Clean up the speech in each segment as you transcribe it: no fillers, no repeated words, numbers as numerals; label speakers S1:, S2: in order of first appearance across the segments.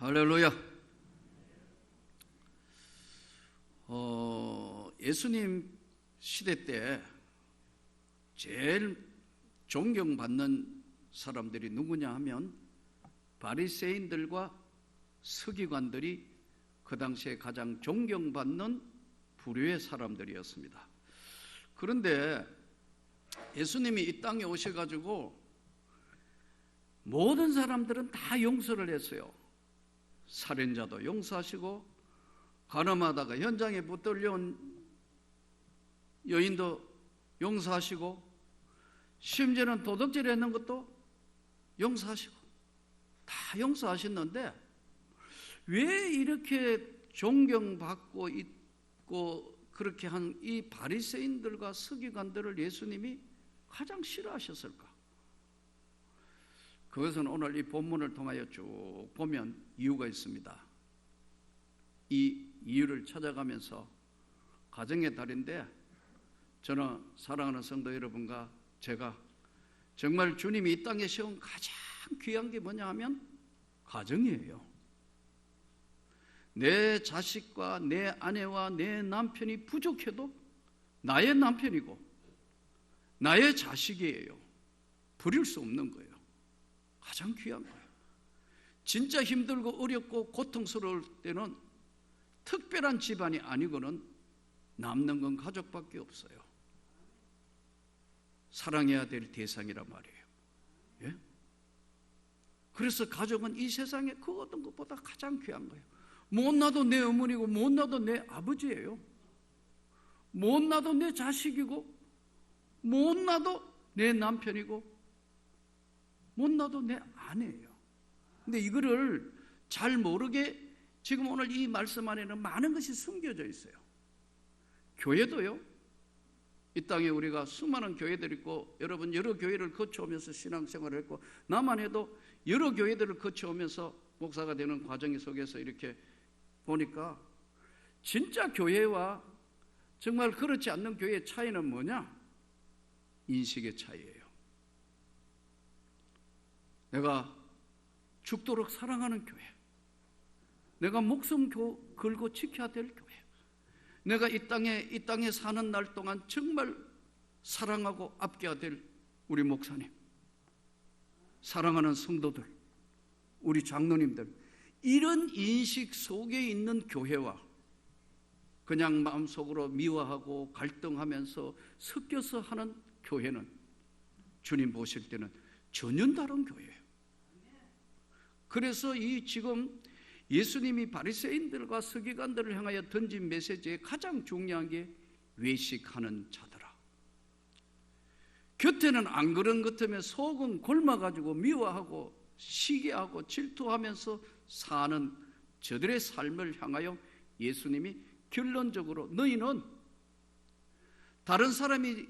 S1: 할렐루야. 예수님 시대 때 제일 존경받는 사람들이 누구냐 하면 바리새인들과 서기관들이 그 당시에 가장 존경받는 부류의 사람들이었습니다. 그런데 예수님이 이 땅에 오셔가지고 모든 사람들은 다 용서를 했어요. 살인자도 용서하시고, 가늠하다가 현장에 붙들려온 여인도 용서하시고, 심지어는 도둑질 했는 것도 용서하시고, 다 용서하셨는데 왜 이렇게 존경받고 있고 그렇게 한 이 바리새인들과 서기관들을 예수님이 가장 싫어하셨을까? 그것은 오늘 이 본문을 통하여 쭉 보면 이유가 있습니다. 이 이유를 찾아가면서 가정의 달인데, 저는 사랑하는 성도 여러분과 제가 정말 주님이 이 땅에 세운 가장 귀한 게 뭐냐 하면 가정이에요. 내 자식과 내 아내와 내 남편이 부족해도 나의 남편이고 나의 자식이에요. 버릴 수 없는 거예요. 가장 귀한 거예요. 진짜 힘들고 어렵고 고통스러울 때는 특별한 집안이 아니고는 남는 건 가족밖에 없어요. 사랑해야 될 대상이란 말이에요. 예? 그래서 가족은 이 세상에 그 어떤 것보다 가장 귀한 거예요. 못나도 내 어머니고 못나도 내 아버지예요. 못나도 내 자식이고 못나도 내 남편이고 못나도 내 아내예요. 근데 이거를 잘 모르게 지금 오늘 이 말씀 안에는 많은 것이 숨겨져 있어요. 교회도요, 이 땅에 우리가 수많은 교회들이 있고, 여러분 여러 교회를 거쳐오면서 신앙생활을 했고, 나만 해도 여러 교회들을 거쳐오면서 목사가 되는 과정 속에서 이렇게 보니까 진짜 교회와 정말 그렇지 않는 교회의 차이는 뭐냐? 인식의 차이예요. 내가 죽도록 사랑하는 교회, 내가 목숨 걸고 지켜야 될 교회, 내가 이 땅에 사는 날 동안 정말 사랑하고 아껴야 될 우리 목사님, 사랑하는 성도들, 우리 장로님들, 이런 인식 속에 있는 교회와 그냥 마음속으로 미워하고 갈등하면서 섞여서 하는 교회는 주님 보실 때는 전혀 다른 교회예요. 그래서 이 지금 예수님이 바리새인들과 서기관들을 향하여 던진 메시지의 가장 중요한 게 외식하는 자들아. 곁에는 안 그런 것 같으면 속은 굶어가지고 미워하고 시기하고 질투하면서 사는 저들의 삶을 향하여 예수님이 결론적으로 너희는 다른 사람이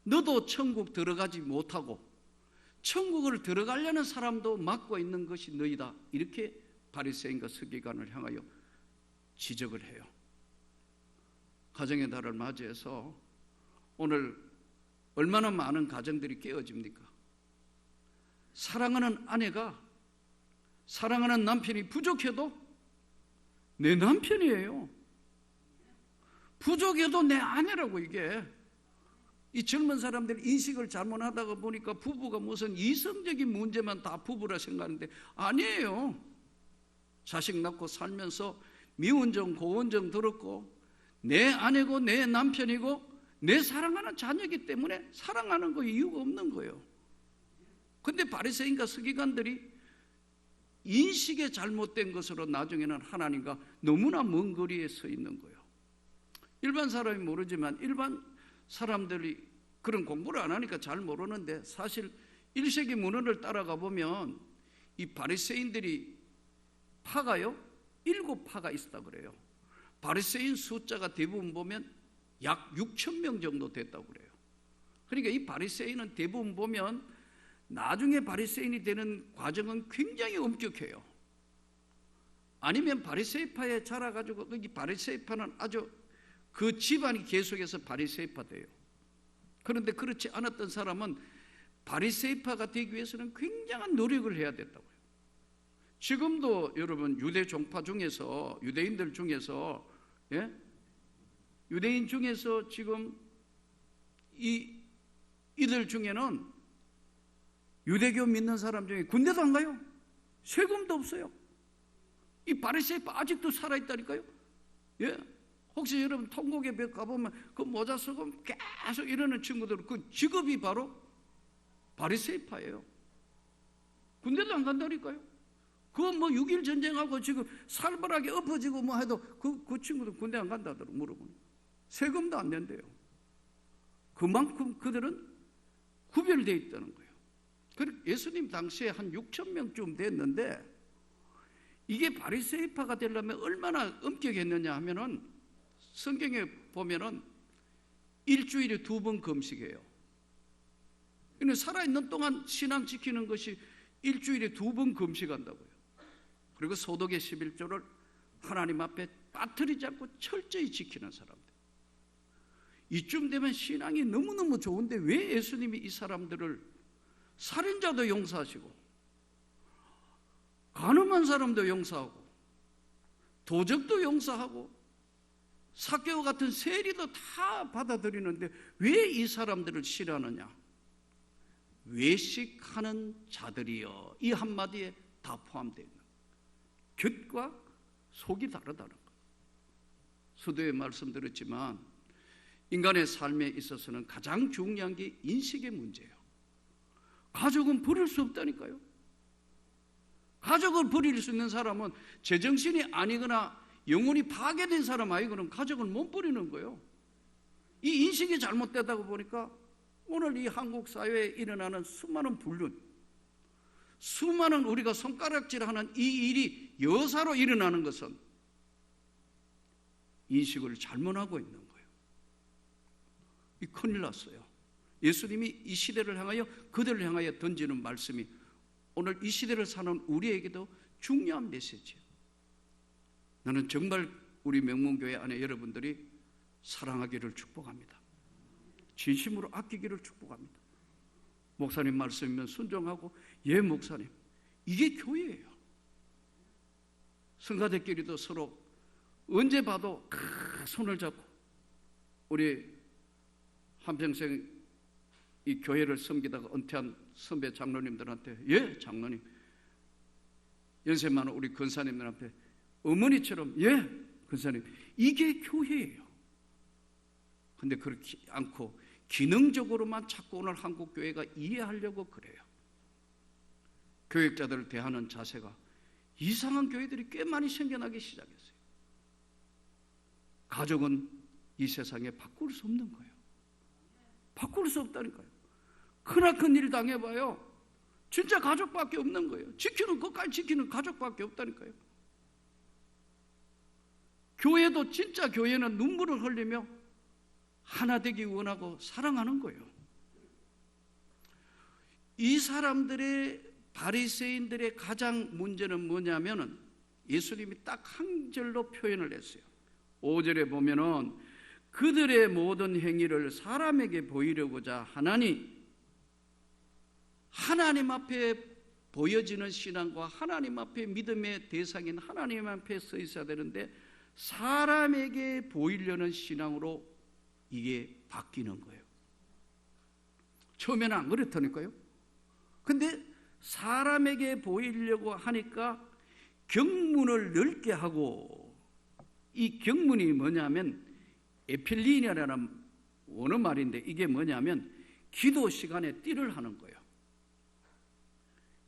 S1: 너도 천국 들어가지 못하고 천국을 들어가려는 사람도 막고 있는 것이 너희다, 이렇게 바리새인과 서기관을 향하여 지적을 해요. 가정의 달을 맞이해서 오늘 얼마나 많은 가정들이 깨어집니까? 사랑하는 아내가 사랑하는 남편이 부족해도 내 남편이에요. 부족해도 내 아내라고. 이게 이 젊은 사람들이 인식을 잘못하다가 보니까 부부가 무슨 이성적인 문제만 다 부부라 생각하는데 아니에요. 자식 낳고 살면서 미운정 고운정 들었고 내 아내고 내 남편이고 내 사랑하는 자녀이기 때문에 사랑하는 거 이유가 없는 거예요. 근데 바리새인과 서기관들이 인식에 잘못된 것으로 나중에는 하나님과 너무나 먼 거리에 서 있는 거예요. 일반 사람이 모르지만 일반 사람들이 그런 공부를 안 하니까 잘 모르는데, 사실 1세기 문헌을 따라가 보면 이 바리새인들이 파가요 7파가 있었다 그래요. 바리새인 숫자가 대부분 보면 약 6,000명 정도 됐다고 그래요. 그러니까 이 바리새인은 대부분 보면 나중에 바리새인이 되는 과정은 굉장히 엄격해요. 아니면 바리새파에 자라가지고 이 바리새파는 아주 그 집안이 계속해서 바리새파 돼요. 그런데 그렇지 않았던 사람은 바리새파가 되기 위해서는 굉장한 노력을 해야 됐다고요. 지금도 여러분 유대 종파 중에서, 유대인들 중에서, 예? 유대인 중에서 지금 이들 중에는 유대교 믿는 사람 중에 군대도 안 가요. 세금도 없어요. 이 바리새파 아직도 살아있다니까요. 예? 혹시 여러분 통곡의 벽 가보면 그 모자 쓰고 계속 이러는 친구들, 그 직업이 바로 바리새파예요. 군대도 안 간다니까요. 그거 뭐 6.1 전쟁하고 지금 살벌하게 엎어지고 뭐 해도 그 친구들 군대 안 간다더라고. 물어보니 세금도 안 낸대요. 그만큼 그들은 구별되어 있다는 거예요. 예수님 당시에 한 6천 명쯤 됐는데, 이게 바리새파가 되려면 얼마나 엄격했느냐 하면은, 성경에 보면은 일주일에 2번 금식해요. 살아있는 동안 신앙 지키는 것이 일주일에 2번 금식한다고요. 그리고 소독의 11조를 하나님 앞에 빠뜨리지 않고 철저히 지키는 사람들. 이쯤 되면 신앙이 너무너무 좋은데 왜 예수님이 이 사람들을, 살인자도 용서하시고 간음한 사람도 용서하고 도적도 용서하고 삭개와 같은 세리도 다 받아들이는데 왜 이 사람들을 싫어하느냐? 외식하는 자들이여, 이 한마디에 다 포함되어 있는 거예요. 곁과 속이 다르다는 거예요. 수도에 말씀드렸지만 인간의 삶에 있어서는 가장 중요한 게 인식의 문제예요. 가족은 버릴 수 없다니까요. 가족을 버릴 수 있는 사람은 제정신이 아니거나 영혼이 파괴된 사람 아니고는 가족을 못 버리는 거예요. 이 인식이 잘못되다고 보니까 오늘 이 한국 사회에 일어나는 수많은 불륜, 수많은 우리가 손가락질하는 이 일이 여사로 일어나는 것은 인식을 잘못하고 있는 거예요. 이 큰일 났어요. 예수님이 이 시대를 향하여, 그들을 향하여 던지는 말씀이 오늘 이 시대를 사는 우리에게도 중요한 메시지예요. 나는 정말 우리 명문교회 안에 여러분들이 사랑하기를 축복합니다. 진심으로 아끼기를 축복합니다. 목사님 말씀이면 순종하고, 예 목사님, 이게 교회예요. 성가대끼리도 서로 언제 봐도 손을 잡고, 우리 한평생 이 교회를 섬기다가 은퇴한 선배 장로님들한테, 예 장로님, 연세 많은 우리 권사님들한테 어머니처럼, 예 권사님, 이게 교회예요. 근데 그렇지 않고 기능적으로만 자꾸 오늘 한국 교회가 이해하려고 그래요. 교육자들을 대하는 자세가 이상한 교회들이 꽤 많이 생겨나기 시작했어요. 가족은 이 세상에 바꿀 수 없는 거예요. 바꿀 수 없다니까요. 크나큰 일 당해봐요. 진짜 가족밖에 없는 거예요. 지키는 것까지 지키는 가족밖에 없다니까요. 교회도 진짜 교회는 눈물을 흘리며 하나 되기 원하고 사랑하는 거예요. 이 사람들의, 바리새인들의 가장 문제는 뭐냐면은 예수님이 딱 한 절로 표현을 했어요. 5절에 보면은 그들의 모든 행위를 사람에게 보이려고자 하나니, 하나님 앞에 보여지는 신앙과 하나님 앞에 믿음의 대상인 하나님 앞에 서 있어야 되는데 사람에게 보이려는 신앙으로 이게 바뀌는 거예요. 처음에는 안 그렇다니까요. 근데 사람에게 보이려고 하니까 경문을 넓게 하고, 이 경문이 뭐냐면 에필리니아라는 원어 말인데 이게 뭐냐면 기도 시간에 띠를 하는 거예요.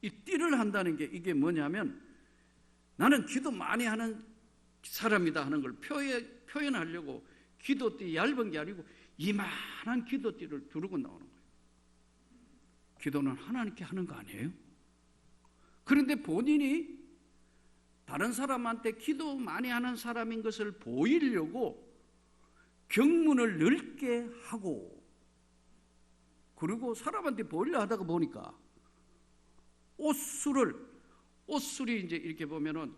S1: 이 띠를 한다는 게 이게 뭐냐면 나는 기도 많이 하는 사람이다 하는 걸 표현하려고 기도띠 얇은 게 아니고 이만한 기도띠를 두르고 나오는 거예요. 기도는 하나님께 하는 거 아니에요? 그런데 본인이 다른 사람한테 기도 많이 하는 사람인 것을 보이려고 경문을 넓게 하고, 그리고 사람한테 보이려 하다가 보니까 옷술이 이제 이렇게 보면은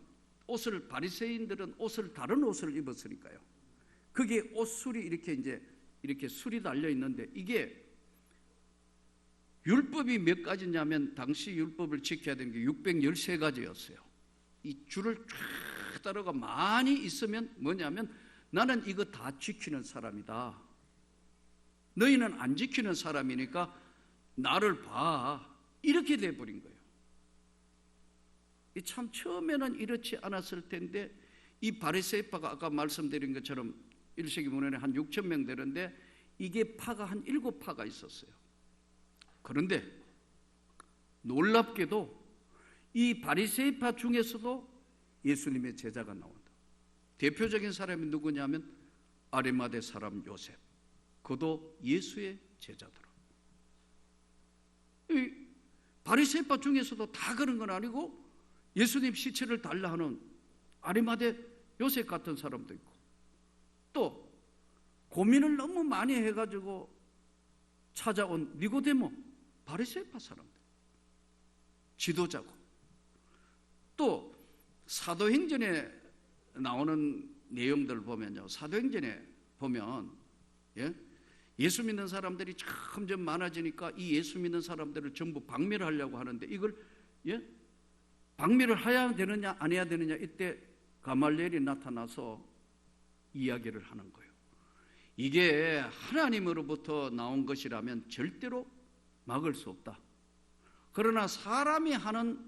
S1: 옷을, 바리새인들은 옷을, 다른 옷을 입었으니까요. 그게 옷술이 이렇게 이제 이렇게 술이 달려 있는데, 이게 율법이 몇 가지냐면 당시 율법을 지켜야 되는 게 613가지였어요. 이 줄을 쫙 따라가 많이 있으면 뭐냐면 나는 이거 다 지키는 사람이다. 너희는 안 지키는 사람이니까 나를 봐. 이렇게 돼버린 거예요. 참 처음에는 이렇지 않았을 텐데 이 바리새파가 아까 말씀드린 것처럼 1세기 문헌에 한 6천 명 되는데 이게 파가 한 7파가 있었어요. 그런데 놀랍게도 이 바리새파 중에서도 예수님의 제자가 나온다. 대표적인 사람이 누구냐면 아리마대 사람 요셉. 그도 예수의 제자더라. 이 바리새파 중에서도 다 그런 건 아니고 예수님 시체를 달라 하는 아리마대 요셉 같은 사람도 있고 또 고민을 너무 많이 해가지고 찾아온 니고데모 바리새파 사람들 지도자고 또 사도행전에 나오는 내용들 보면요 사도행전에 보면 예수 믿는 사람들이 점점 많아지니까 이 예수 믿는 사람들을 전부 박멸을 하려고 하는데 이걸 박멸을 해야 되느냐 안 해야 되느냐 이때 가말리엘이 나타나서 이야기를 하는 거예요. 이게 하나님으로부터 나온 것이라면 절대로 막을 수 없다. 그러나 사람이 하는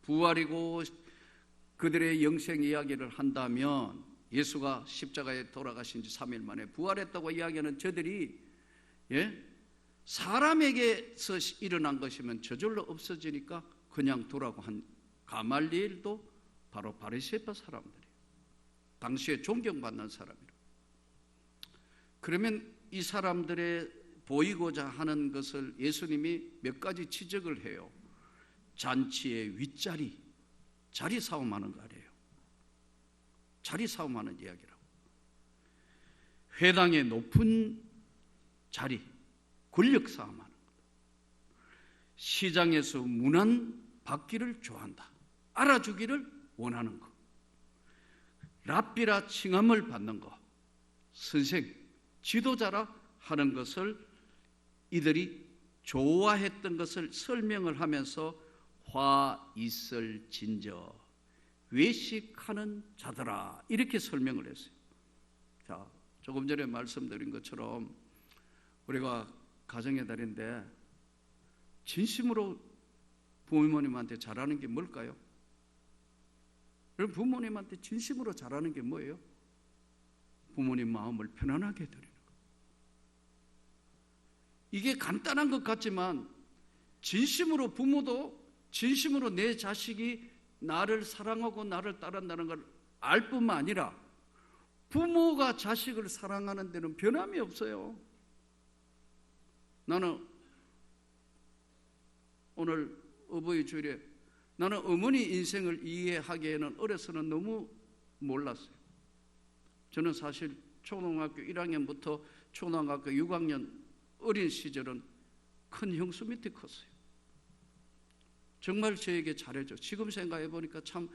S1: 부활이고 그들의 영생 이야기를 한다면 예수가 십자가에 돌아가신 지 3일 만에 부활했다고 이야기하는 저들이 사람에게서 일어난 것이면 저절로 없어지니까 그냥 두라고 한 가말리엘도 바로 바리새파 사람들이에요. 당시에 존경받는 사람이에요. 그러면 이 사람들의 보이고자 하는 것을 예수님이 몇 가지 지적을 해요. 잔치의 윗자리, 자리 싸움하는 거 아니에요. 자리 싸움하는 이야기라고. 회당의 높은 자리, 권력 싸움하는 것. 시장에서 문안 받기를 좋아한다. 알아주기를 원하는 것. 랍비라 칭함을 받는 것. 선생, 지도자라 하는 것을 이들이 좋아했던 것을 설명을 하면서 화 있을 진저 외식하는 자들아 이렇게 설명을 했어요. 자, 조금 전에 말씀드린 것처럼 우리가 가정의 달인데 진심으로 부모님한테 잘하는 게 뭘까요? 여러분 부모님한테 진심으로 잘하는 게 뭐예요? 부모님 마음을 편안하게 드리는 거. 이게 간단한 것 같지만 진심으로 부모도 진심으로 내 자식이 나를 사랑하고 나를 따른다는 걸 알 뿐만 아니라 부모가 자식을 사랑하는 데는 변함이 없어요. 나는 오늘 어버이 주일에 나는 어머니 인생을 이해하기에는 어려서는 너무 몰랐어요. 저는 사실 초등학교 1학년부터 초등학교 6학년 어린 시절은 큰 형수 밑에 컸어요. 정말 저에게 잘해줘. 지금 생각해 보니까 참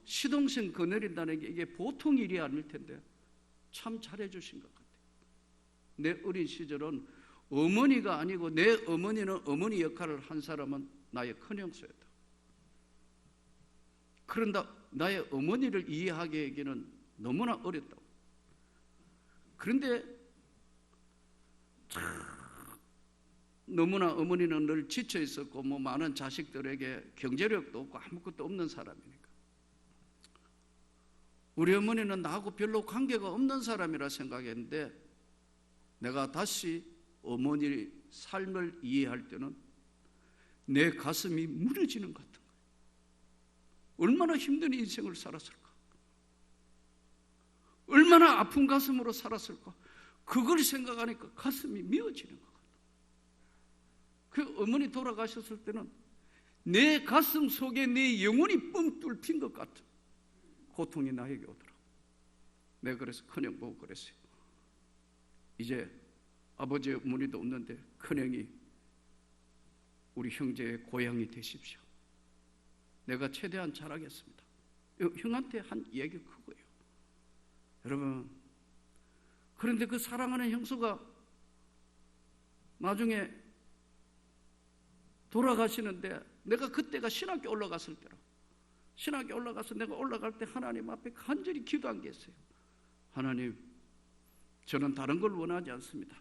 S1: 시동생 거느린다는 게 이게 보통 일이 아닐 텐데 참 잘해주신 것 같아요. 내 어린 시절은 어머니가 아니고 내 어머니는 어머니 역할을 한 사람은 나의 큰형수였다. 그런다 나의 어머니를 이해하기에는 너무나 어렵다고. 그런데 너무나 어머니는 늘 지쳐 있었고 많은 자식들에게 경제력도 없고 아무것도 없는 사람이니까 우리 어머니는 나하고 별로 관계가 없는 사람이라 생각했는데 내가 다시 어머니 삶을 이해할 때는 내 가슴이 무너지는 것 같은 거예요. 얼마나 힘든 인생을 살았을까? 얼마나 아픈 가슴으로 살았을까? 그걸 생각하니까 가슴이 미어지는 것 같아요. 그 어머니 돌아가셨을 때는 내 가슴 속에 내 영혼이 뻥 뚫힌 것 같은 고통이 나에게 오더라고. 내가 그래서 큰형 보고 그랬어요. 이제 아버지 어머니도 없는데 큰형이 우리 형제의 고향이 되십시오. 내가 최대한 잘하겠습니다. 형한테 한 얘기가 그거예요. 여러분, 그런데 그 사랑하는 형수가 나중에 돌아가시는데 내가 그때가 신학교 올라갔을 때라 신학에 올라가서 내가 올라갈 때 하나님 앞에 간절히 기도한 게 있어요. 하나님, 저는 다른 걸 원하지 않습니다.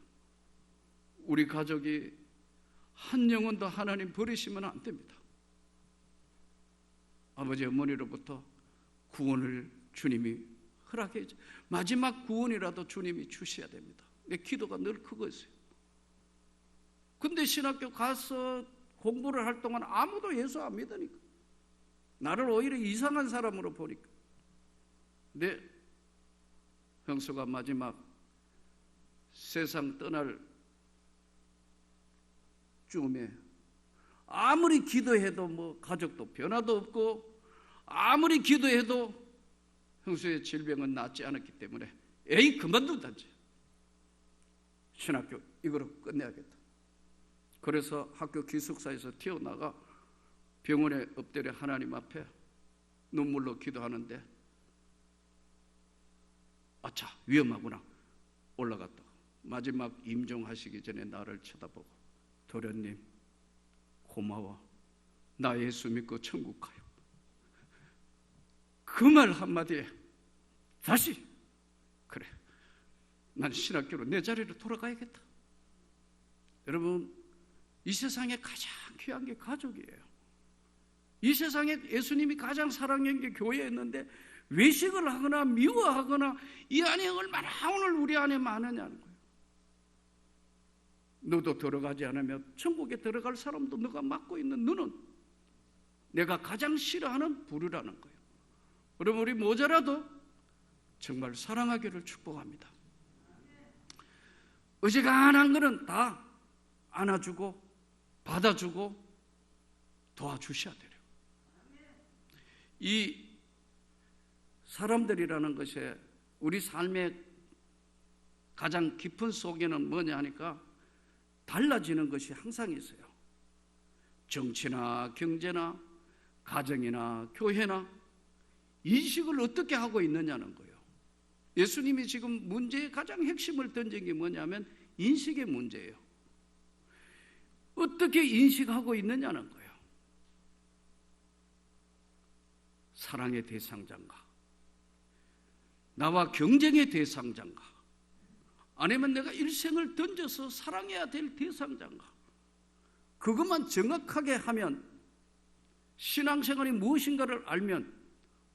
S1: 우리 가족이 한 영혼도 하나님 버리시면 안 됩니다. 아버지 어머니로부터 구원을 주님이 허락해 줘. 마지막 구원이라도 주님이 주셔야 됩니다. 내 기도가 늘 그거였어요. 근데 신학교 가서 공부를 할 동안 아무도 예수 안 믿으니까 나를 오히려 이상한 사람으로 보니까 내 형수가 마지막 세상 떠날 쯤에 아무리 기도해도 뭐 가족도 변화도 없고 아무리 기도해도 형수의 질병은 낫지 않았기 때문에 에이 그만두든지 신학교 이거로 끝내야겠다. 그래서 학교 기숙사에서 튀어나가 병원에 엎드려 하나님 앞에 눈물로 기도하는데 아차 위험하구나 올라갔다. 마지막 임종하시기 전에 나를 쳐다보고 도련님 고마워. 나 예수 믿고 천국 가요. 그 말 한마디에 다시 그래 난 신학교로 내 자리로 돌아가야겠다. 여러분 이 세상에 가장 귀한 게 가족이에요. 이 세상에 예수님이 가장 사랑한 게 교회였는데 외식을 하거나 미워하거나 이 안에 얼마나 오늘 우리 안에 많으냐는 거예요. 너도 들어가지 않으면 천국에 들어갈 사람도 너가 맡고 있는 너는 내가 가장 싫어하는 부류라는 거예요. 여러분 우리 모자라도 정말 사랑하기를 축복합니다. 어지간한 거는 다 안아주고 받아주고 도와주셔야 돼요. 이 사람들이라는 것이 우리 삶의 가장 깊은 속에는 뭐냐 하니까 달라지는 것이 항상 있어요. 정치나 경제나 가정이나 교회나 인식을 어떻게 하고 있느냐는 거예요. 예수님이 지금 문제의 가장 핵심을 던진 게 뭐냐면 인식의 문제예요. 어떻게 인식하고 있느냐는 거예요. 사랑의 대상자인가? 나와 경쟁의 대상자인가? 아니면 내가 일생을 던져서 사랑해야 될 대상자인가? 그것만 정확하게 하면 신앙생활이 무엇인가를 알면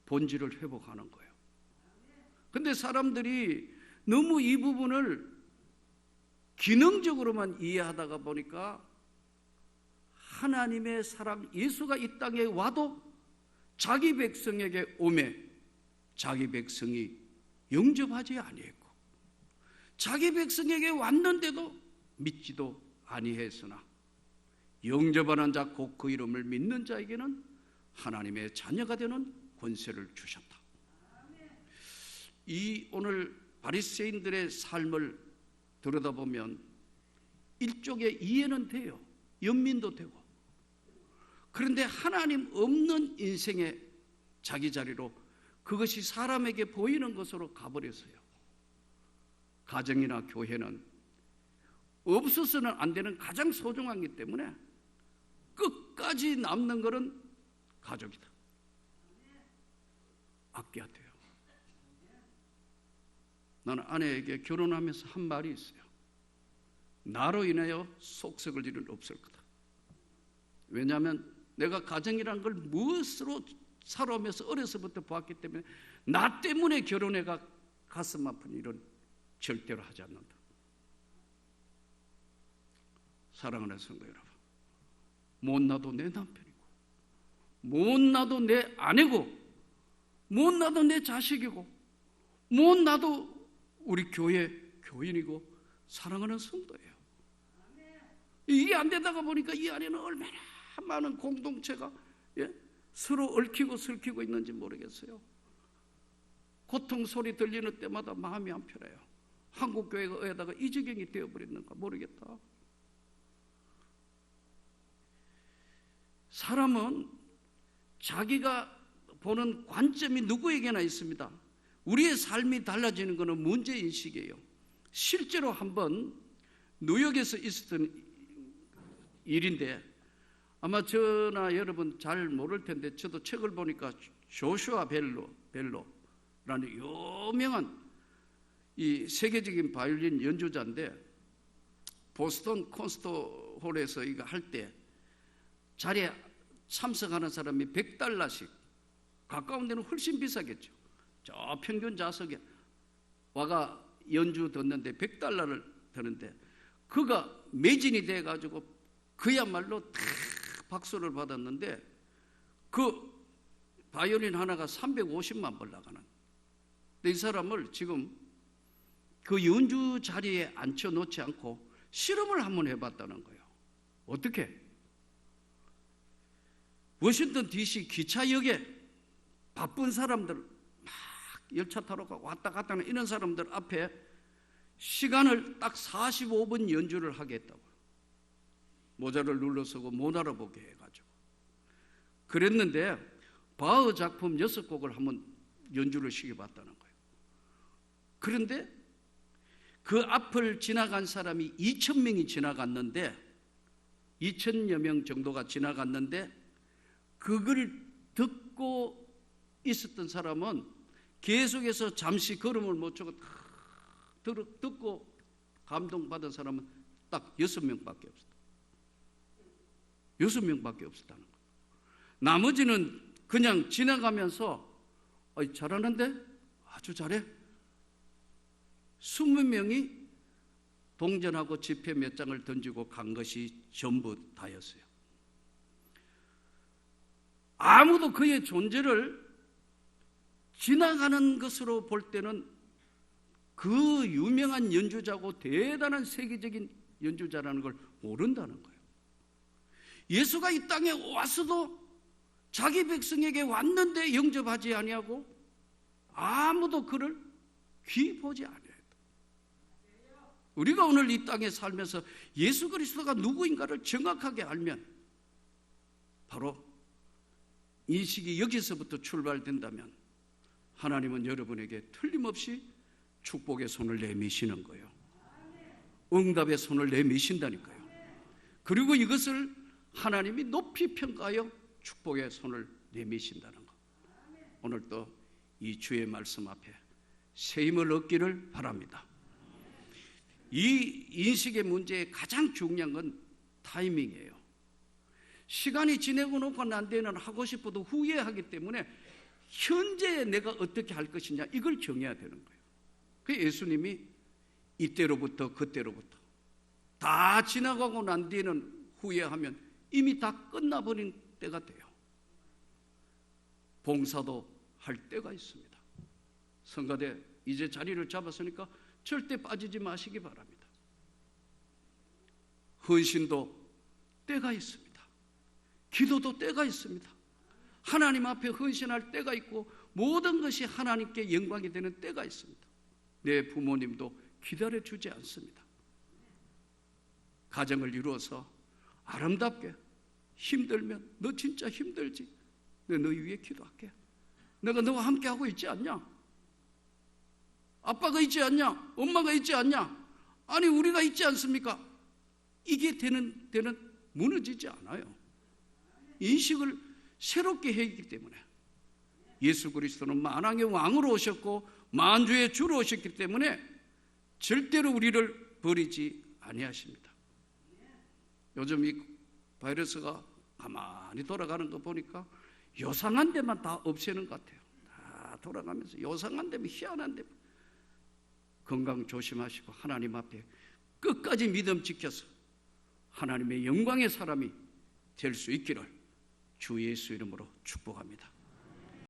S1: 본질을 회복하는 거예요. 근데 사람들이 너무 이 부분을 기능적으로만 이해하다가 보니까 하나님의 사랑, 예수가 이 땅에 와도 자기 백성에게 오매 자기 백성이 영접하지 아니했고 자기 백성에게 왔는데도 믿지도 아니했으나 영접하는 자 곧 그 이름을 믿는 자에게는 하나님의 자녀가 되는 권세를 주셨다. 이 오늘 바리새인들의 삶을 들여다보면 일종의 이해는 돼요. 연민도 되고. 그런데 하나님 없는 인생의 자기 자리로 그것이 사람에게 보이는 것으로 가버렸어요. 가정이나 교회는 없어서는 안 되는 가장 소중한 것 때문에 끝까지 남는 것은 가족이다. 아껴야 돼요. 나는 아내에게 결혼하면서 한 말이 있어요. 나로 인하여 속썩을 일은 없을 거다. 왜냐하면 내가 가정이라는 걸 무엇으로 살아오면서 어려서부터 보았기 때문에 나 때문에 결혼해가 가슴 아픈 일은 절대로 하지 않는다. 사랑하는 성도 여러분, 못 나도 내 남편이고 못 나도 내 아내고 못 나도 내 자식이고 못 나도 우리 교회 교인이고 사랑하는 성도예요. 이게 안 되다가 보니까 이 안에는 얼마나 많은 공동체가 서로 얽히고 설키고 있는지 모르겠어요. 고통 소리 들리는 때마다 마음이 안 편해요. 한국 교회가 어디다가 이 지경이 되어버렸는가 모르겠다. 사람은 자기가 보는 관점이 누구에게나 있습니다. 우리의 삶이 달라지는 것은 문제인식이에요. 실제로 한번 뉴욕에서 있었던 일인데 아마 저나 여러분 잘 모를 텐데 저도 책을 보니까 조슈아 벨로라는 유명한 이 세계적인 바이올린 연주자인데 보스턴 콘서트 홀에서 이거 할 때 자리에 참석하는 사람이 $100씩, 가까운 데는 훨씬 비싸겠죠. 저 평균 좌석에 와가 연주 듣는데 $100를 드는데 그가 매진이 돼가지고 그야말로 다 박수를 받았는데 그 바이올린 하나가 350만 불 나가는. 근데 이 사람을 지금 그 연주 자리에 앉혀놓지 않고 실험을 한번 해봤다는 거예요. 어떻게? 워싱턴 DC 기차역에 바쁜 사람들 막 열차 타러 가고 왔다 갔다 하는 이런 사람들 앞에 시간을 딱 45분 연주를 하게 했다고요. 모자를 눌러서고 못 알아보게 해가지고 그랬는데 바흐 작품 6곡을 한번 연주를 시켜봤다는 거예요. 그런데 그 앞을 지나간 사람이 2,000명이 지나갔는데 2,000여 명 정도가 지나갔는데 그걸 듣고 있었던 사람은 계속해서 잠시 걸음을 못 추고 듣고 감동받은 사람은 딱 6명밖에 없었다. 6명밖에 없었다는 거예요. 나머지는 그냥 지나가면서 잘하는데? 아주 잘해? 20명이 동전하고 지폐 몇 장을 던지고 간 것이 전부 다였어요. 아무도 그의 존재를 지나가는 것으로 볼 때는 그 유명한 연주자고 대단한 세계적인 연주자라는 걸 모른다는 거예요. 예수가 이 땅에 왔어도 자기 백성에게 왔는데 영접하지 아니하고 아무도 그를 귀 보지 아니하였다. 우리가 오늘 이 땅에 살면서 예수 그리스도가 누구인가를 정확하게 알면 바로 인식이 여기서부터 출발된다면 하나님은 여러분에게 틀림없이 축복의 손을 내미시는 거예요. 응답의 손을 내미신다니까요. 그리고 이것을 하나님이 높이 평가하여 축복의 손을 내미신다는 것. 오늘 또 이 주의 말씀 앞에 새 힘을 얻기를 바랍니다. 이 인식의 문제의 가장 중요한 건 타이밍이에요. 시간이 지내고 놓고 난 데는 하고 싶어도 후회하기 때문에 현재 내가 어떻게 할 것이냐 이걸 정해야 되는 거예요. 그 예수님이 이때로부터 그때로부터 다 지나가고 난 뒤에는 후회하면 이미 다 끝나버린 때가 돼요. 봉사도 할 때가 있습니다. 성가대 이제 자리를 잡았으니까 절대 빠지지 마시기 바랍니다. 헌신도 때가 있습니다. 기도도 때가 있습니다. 하나님 앞에 헌신할 때가 있고 모든 것이 하나님께 영광이 되는 때가 있습니다. 내 부모님도 기다려주지 않습니다. 가정을 이루어서 아름답게 힘들면 너 진짜 힘들지? 내가 너희 위해 기도할게. 내가 너와 함께 하고 있지 않냐? 아빠가 있지 않냐? 엄마가 있지 않냐? 아니 우리가 있지 않습니까? 이게 되는 무너지지 않아요. 인식을 새롭게 했기 때문에 예수 그리스도는 만왕의 왕으로 오셨고 만주의 주로 오셨기 때문에 절대로 우리를 버리지 아니하십니다. 요즘 이 바이러스가 가만히 돌아가는 거 보니까 요상한 데만 다 없애는 것 같아요. 다 돌아가면서 요상한 데면 희한한 데면 건강 조심하시고 하나님 앞에 끝까지 믿음 지켜서 하나님의 영광의 사람이 될 수 있기를 주 예수 이름으로 축복합니다.